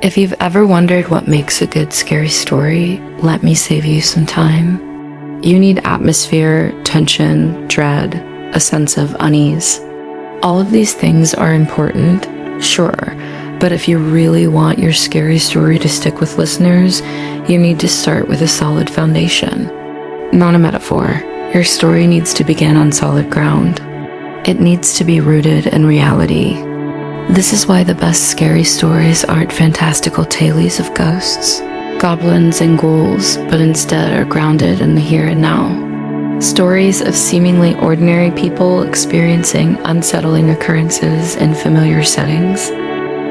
If you've ever wondered what makes a good scary story, let me save you some time. You need atmosphere, tension, dread, a sense of unease. All of these things are important, sure, but if you really want your scary story to stick with listeners, you need to start with a solid foundation. Not a metaphor. Your story needs to begin on solid ground. It needs to be rooted in reality. This is why the best scary stories aren't fantastical tales of ghosts, goblins, and ghouls, but instead are grounded in the here and now. Stories of seemingly ordinary people experiencing unsettling occurrences in familiar settings.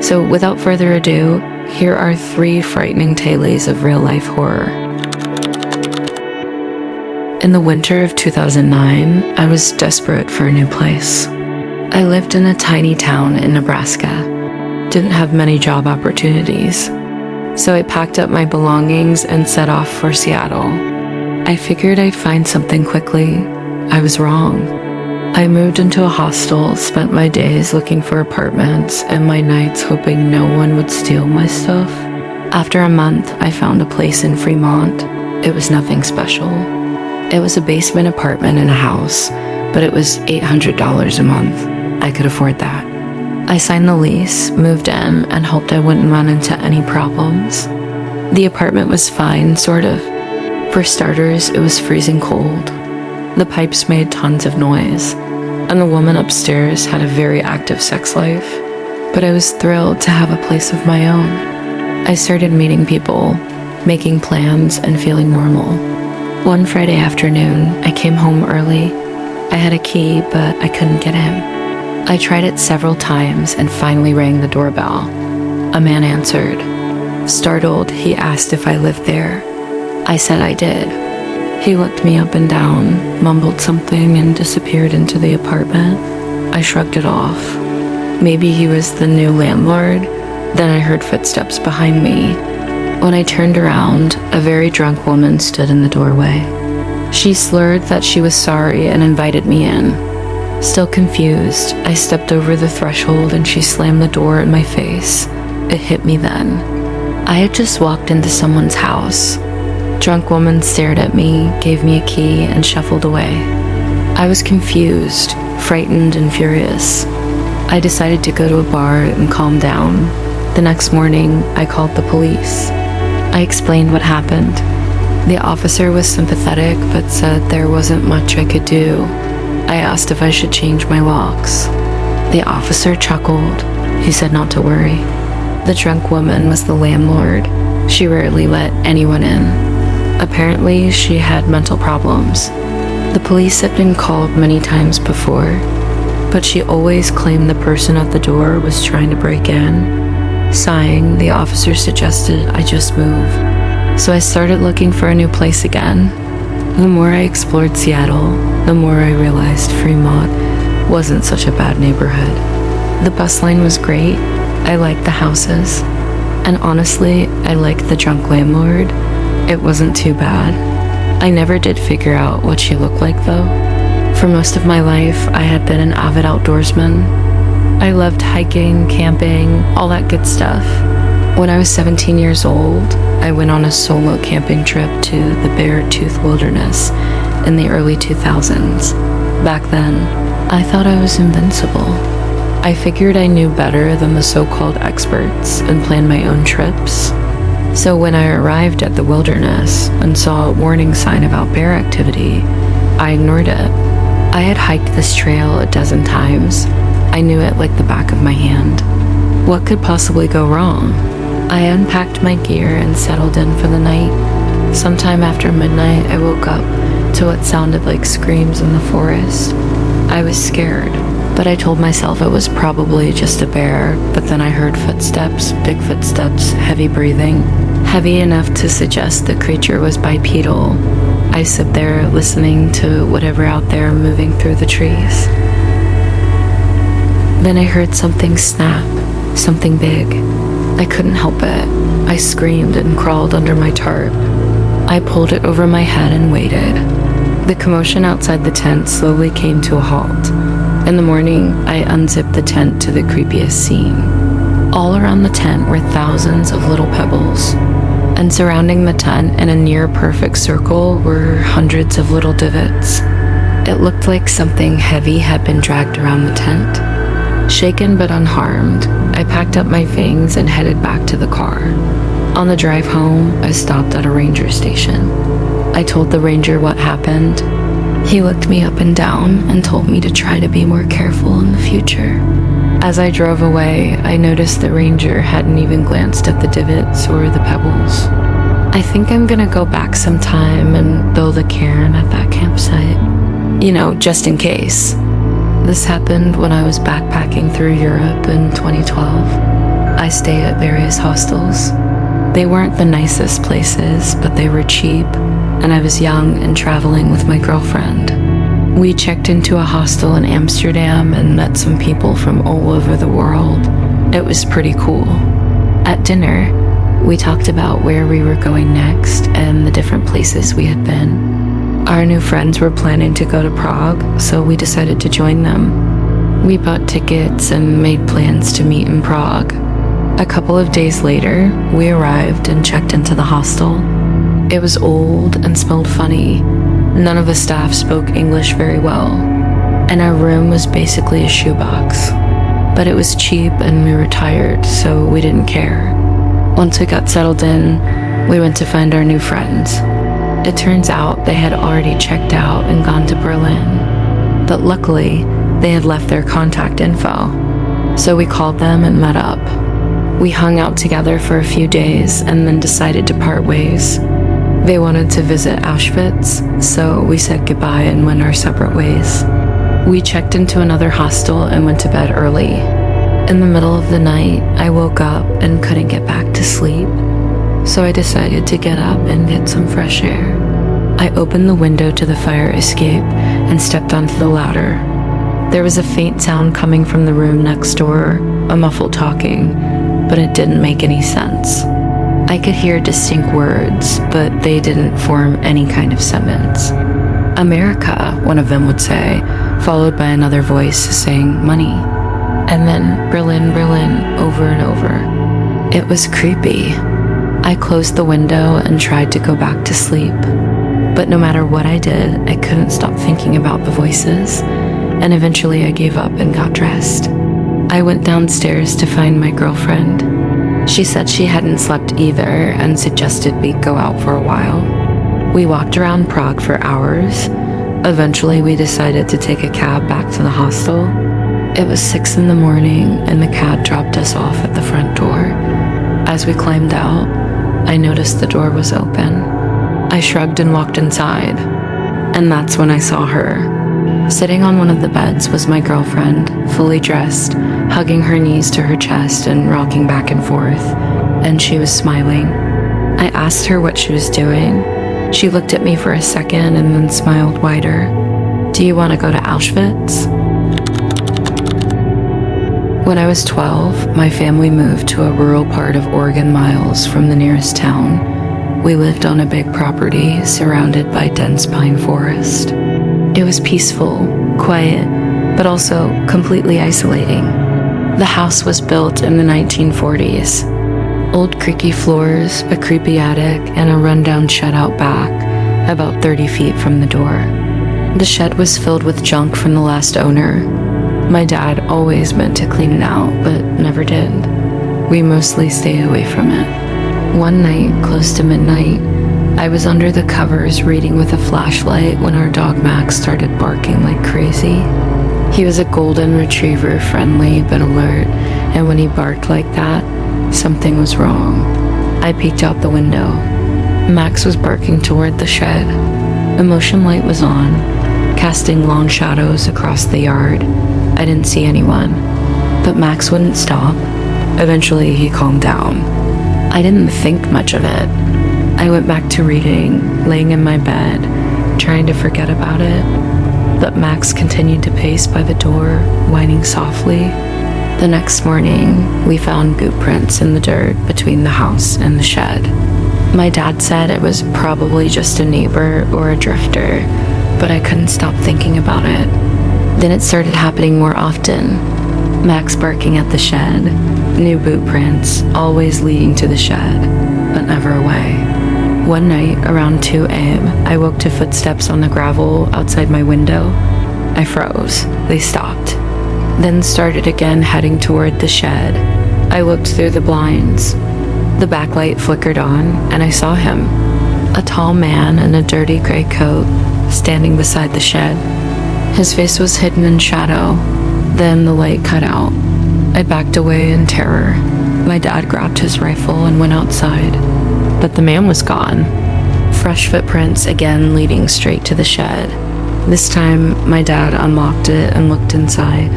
So without further ado, here are 3 frightening tales of real-life horror. In the winter of 2009, I was desperate for a new place. I lived in a tiny town in Nebraska. Didn't have many job opportunities. So I packed up my belongings and set off for Seattle. I figured I'd find something quickly. I was wrong. I moved into a hostel, spent my days looking for apartments, and my nights hoping no one would steal my stuff. After a month, I found a place in Fremont. It was nothing special. It was a basement apartment in a house, but it was $800 a month. I could afford that. I signed the lease, moved in, and hoped I wouldn't run into any problems. The apartment was fine, sort of. For starters, it was freezing cold. The pipes made tons of noise, and the woman upstairs had a very active sex life. But I was thrilled to have a place of my own. I started meeting people, making plans, and feeling normal. One Friday afternoon, I came home early. I had a key, but I couldn't get in. I tried it several times and finally rang the doorbell. A man answered. Startled, he asked if I lived there. I said I did. He looked me up and down, mumbled something, and disappeared into the apartment. I shrugged it off. Maybe he was the new landlord. Then I heard footsteps behind me. When I turned around, a very drunk woman stood in the doorway. She slurred that she was sorry and invited me in. Still confused, I stepped over the threshold and she slammed the door in my face. It hit me then. I had just walked into someone's house. Drunk woman stared at me, gave me a key, and shuffled away. I was confused, frightened, and furious. I decided to go to a bar and calm down. The next morning, I called the police. I explained what happened. The officer was sympathetic, but said there wasn't much I could do. I asked if I should change my locks. The officer chuckled. He said not to worry. The drunk woman was the landlord. She rarely let anyone in. Apparently, she had mental problems. The police had been called many times before, but she always claimed the person at the door was trying to break in. Sighing, the officer suggested I just move. So I started looking for a new place again. The more I explored Seattle, the more I realized Fremont wasn't such a bad neighborhood. The bus line was great. I liked the houses. And honestly, I liked the drunk landlord. It wasn't too bad. I never did figure out what she looked like though. For most of my life, I had been an avid outdoorsman. I loved hiking, camping, all that good stuff. When I was 17 years old, I went on a solo camping trip to the Beartooth Wilderness in the early 2000s. Back then, I thought I was invincible. I figured I knew better than the so-called experts and planned my own trips. So when I arrived at the wilderness and saw a warning sign about bear activity, I ignored it. I had hiked this trail a dozen times. I knew it like the back of my hand. What could possibly go wrong? I unpacked my gear and settled in for the night. Sometime after midnight, I woke up to what sounded like screams in the forest. I was scared, but I told myself it was probably just a bear, but then I heard footsteps, big footsteps, heavy breathing, heavy enough to suggest the creature was bipedal. I sit there listening to whatever out there moving through the trees. Then I heard something snap, something big. I couldn't help it. I screamed and crawled under my tarp. I pulled it over my head and waited. The commotion outside the tent slowly came to a halt. In the morning, I unzipped the tent to the creepiest scene. All around the tent were thousands of little pebbles, and surrounding the tent in a near-perfect circle were hundreds of little divots. It looked like something heavy had been dragged around the tent. Shaken but unharmed, I packed up my things and headed back to the car. On the drive home, I stopped at a ranger station. I told the ranger what happened. He looked me up and down and told me to try to be more careful in the future. As I drove away, I noticed the ranger hadn't even glanced at the divots or the pebbles. I think I'm gonna go back sometime and build a cairn at that campsite. Just in case. This happened when I was backpacking through Europe in 2012. I stayed at various hostels. They weren't the nicest places, but they were cheap, and I was young and traveling with my girlfriend. We checked into a hostel in Amsterdam and met some people from all over the world. It was pretty cool. At dinner, we talked about where we were going next and the different places we had been. Our new friends were planning to go to Prague, so we decided to join them. We bought tickets and made plans to meet in Prague. A couple of days later, we arrived and checked into the hostel. It was old and smelled funny. None of the staff spoke English very well, and our room was basically a shoebox. But it was cheap and we were tired, so we didn't care. Once we got settled in, we went to find our new friends. It turns out they had already checked out and gone to Berlin, but luckily they had left their contact info, so we called them and met up. We hung out together for a few days and then decided to part ways. They wanted to visit Auschwitz, so we said goodbye and went our separate ways. We checked into another hostel and went to bed early. In the middle of the night, I woke up and couldn't get back to sleep, so I decided to get up and get some fresh air. I opened the window to the fire escape and stepped onto the ladder. There was a faint sound coming from the room next door, a muffled talking, but it didn't make any sense. I could hear distinct words, but they didn't form any kind of sentence. America, one of them would say, followed by another voice saying money. And then Berlin, Berlin, over and over. It was creepy. I closed the window and tried to go back to sleep. But no matter what I did, I couldn't stop thinking about the voices, and eventually I gave up and got dressed. I went downstairs to find my girlfriend. She said she hadn't slept either and suggested we go out for a while. We walked around Prague for hours. Eventually, we decided to take a cab back to the hostel. It was 6 a.m. and the cab dropped us off at the front door. As we climbed out, I noticed the door was open. I shrugged and walked inside, and that's when I saw her. Sitting on one of the beds was my girlfriend, fully dressed, hugging her knees to her chest and rocking back and forth, and she was smiling. I asked her what she was doing. She looked at me for a second and then smiled wider. "Do you want to go to Auschwitz?" When I was 12, my family moved to a rural part of Oregon miles from the nearest town. We lived on a big property surrounded by dense pine forest. It was peaceful, quiet, but also completely isolating. The house was built in the 1940s. Old creaky floors, a creepy attic, and a rundown shed out back, about 30 feet from the door. The shed was filled with junk from the last owner. My dad always meant to clean it out, but never did. We mostly stayed away from it. One night, close to midnight, I was under the covers reading with a flashlight when our dog Max started barking like crazy. He was a golden retriever, friendly but alert, and when he barked like that, something was wrong. I peeked out the window. Max was barking toward the shed. A motion light was on, casting long shadows across the yard. I didn't see anyone, but Max wouldn't stop. Eventually, he calmed down. I didn't think much of it. I went back to reading, laying in my bed, trying to forget about it. But Max continued to pace by the door, whining softly. The next morning, we found boot prints in the dirt between the house and the shed. My dad said it was probably just a neighbor or a drifter, but I couldn't stop thinking about it. Then it started happening more often. Max barking at the shed, new boot prints, always leading to the shed, but never away. One night, around 2 a.m., I woke to footsteps on the gravel outside my window. I froze. They stopped, then started again heading toward the shed. I looked through the blinds. The backlight flickered on, and I saw him. A tall man in a dirty gray coat, standing beside the shed. His face was hidden in shadow. Then the light cut out. I backed away in terror. My dad grabbed his rifle and went outside, but the man was gone. Fresh footprints again leading straight to the shed. This time, my dad unlocked it and looked inside.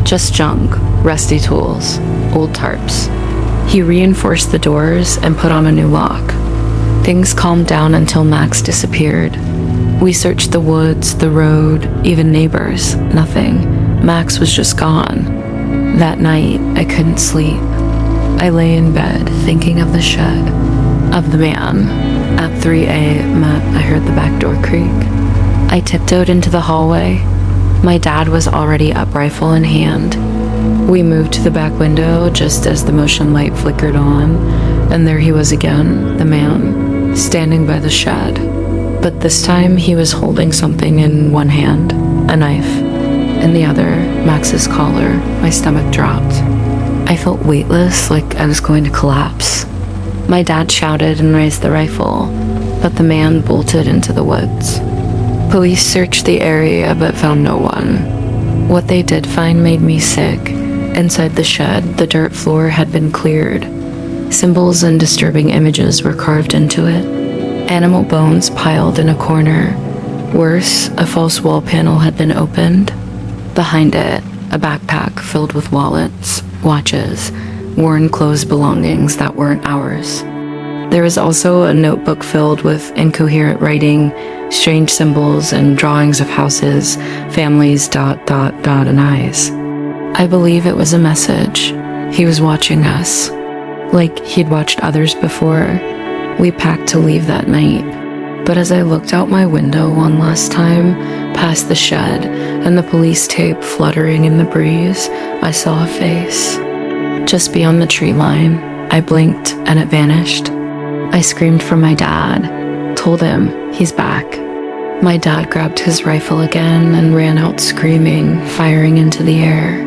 Just junk, rusty tools, old tarps. He reinforced the doors and put on a new lock. Things calmed down until Max disappeared. We searched the woods, the road, even neighbors. Nothing. Max was just gone. That night, I couldn't sleep. I lay in bed, thinking of the shed, of the man. At 3 a.m., I heard the back door creak. I tiptoed into the hallway. My dad was already up, rifle in hand. We moved to the back window just as the motion light flickered on, and there he was again, the man, standing by the shed. But this time he was holding something in one hand, a knife. In the other, Max's collar. My stomach dropped. I felt weightless, like I was going to collapse. My dad shouted and raised the rifle, but the man bolted into the woods. Police searched the area but found no one. What they did find made me sick. Inside the shed, the dirt floor had been cleared. Symbols and disturbing images were carved into it. Animal bones piled in a corner. Worse, a false wall panel had been opened. Behind it, a backpack filled with wallets, watches, worn clothes belongings that weren't ours. There was also a notebook filled with incoherent writing, strange symbols, and drawings of houses, families, ... and eyes. I believe it was a message. He was watching us, like he'd watched others before. We packed to leave that night, but as I looked out my window one last time, past the shed and the police tape fluttering in the breeze, I saw a face. Just beyond the tree line, I blinked and it vanished. I screamed for my dad, told him he's back. My dad grabbed his rifle again and ran out screaming, firing into the air.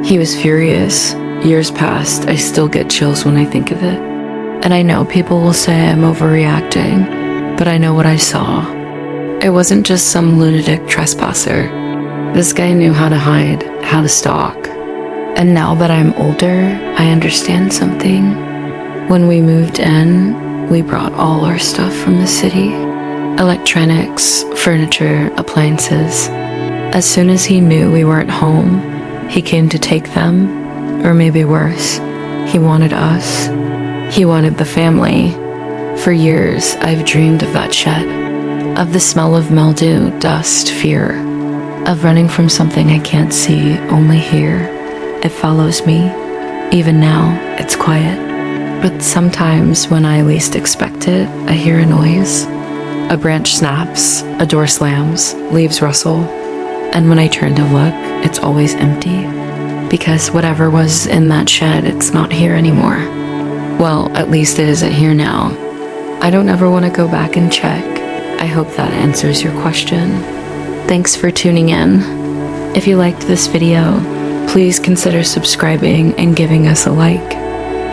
He was furious. Years passed, I still get chills when I think of it. And I know people will say I'm overreacting, but I know what I saw. It wasn't just some lunatic trespasser. This guy knew how to hide, how to stalk. And now that I'm older, I understand something. When we moved in, we brought all our stuff from the city. Electronics, furniture, appliances. As soon as he knew we weren't home, he came to take them, or maybe worse, he wanted us. He wanted the family. For years, I've dreamed of that shed, of the smell of mildew, dust, fear, of running from something I can't see, only hear. It follows me. Even now, it's quiet. But sometimes, when I least expect it, I hear a noise. A branch snaps, a door slams, leaves rustle. And when I turn to look, it's always empty. Because whatever was in that shed, it's not here anymore. Well, at least it isn't here now. I don't ever want to go back and check. I hope that answers your question. Thanks for tuning in. If you liked this video, please consider subscribing and giving us a like.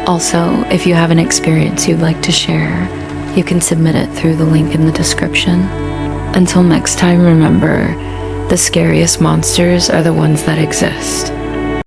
Also, if you have an experience you'd like to share, you can submit it through the link in the description. Until next time, remember, the scariest monsters are the ones that exist.